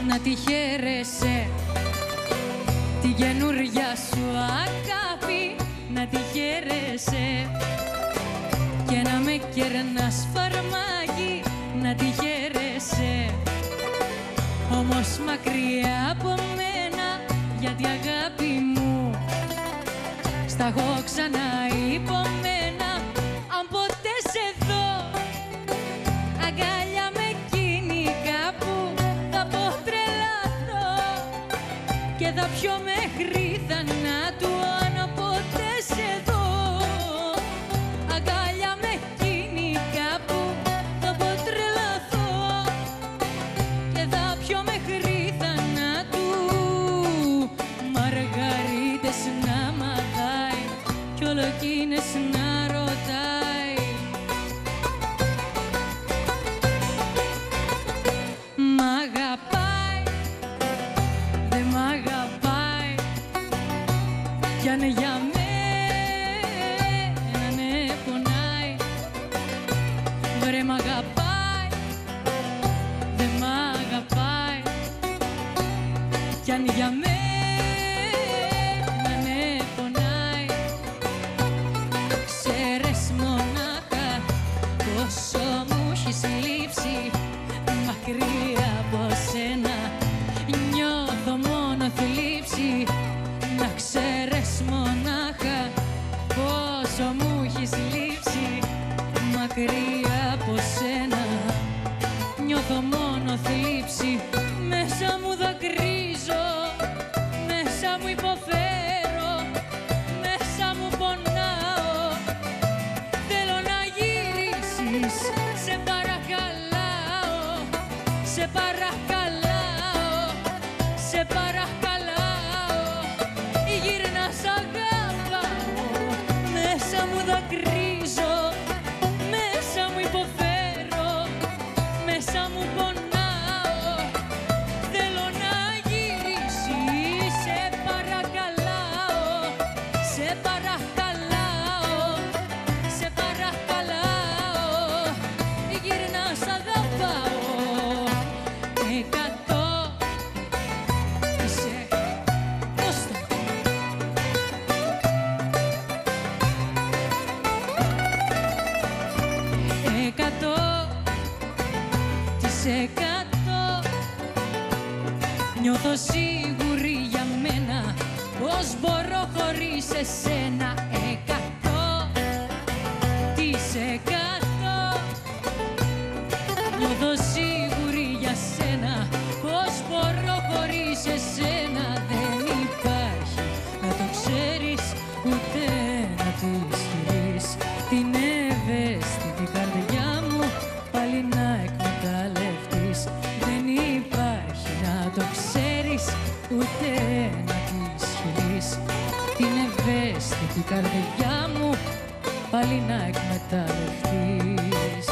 να τη χαίρεσαι, τη καινούρια σου αγάπη να τη χαίρεσαι, και να με κερνάς φαρμάκι να τη χαίρεσαι. Όμως μακριά από μένα, γιατί αγάπη μου στα έχω ξαναϋπομένα. Αν ποτέ σε δω αγκάλια με εκείνη κάπου, θα πω τρελαθώ και θα πιω μέχρι θανάτου. Αν ποτέ σε δω αγκάλια με εκείνη κάπου, θα πω τρελαθώ και θα πιω μέχρι θανάτου. Μαργαρίτες να μαθάει κι όλο εκείνες να ρωτάει. Μ' αγαπάει, δε μ' αγαπάει, κι αν για μένα ναι πονάει. Βρε μ' αγαπάει, δε μ' αγαπάει, κι αν για μένα ναι πονάει. Ξέρεις μονάχα πόσο μου έχεις λείψει, μακριά από σένα νιώθω μόνο θλίψη. Να ξέρεις μονάχα πόσο μου έχεις λείψει, μακριά από σένα νιώθω μόνο θλίψη. Μέσα μου δακρύζω, μέσα μου υποφέρω, μέσα μου πονάω. Θέλω να γυρίσεις, σε παρακαλάω, σε παρακαλάω, σε παρακαλάω. Γύρνα σ' αγαπάω, μέσα μου δακρύζω, μέσα μου υποφέρω, μέσα μου πονάω. Θέλω να γυρίσεις, σε παρακαλάω, σε παρακαλάω, σε παρακαλάω. Γύρνα σ' αγαπάω, 100% νιώθω σίγουρη για μένα πως μπορώ χωρίς εσένα. 100% νιώθω σίγουρη για σένα πως μπορώ χωρίς εσένα. Δεν υπάρχει, να το ξέρεις, ούτε να το ισχυρείς, την ευαίσθητη καρδιά μου πάλι να εκμεταλλευτείς. Δεν υπάρχει, να το ξέρεις, ούτε να τη ισχυρείς, την ευαίσθητη καρδιά μου πάλι να εκμεταλλευτείς.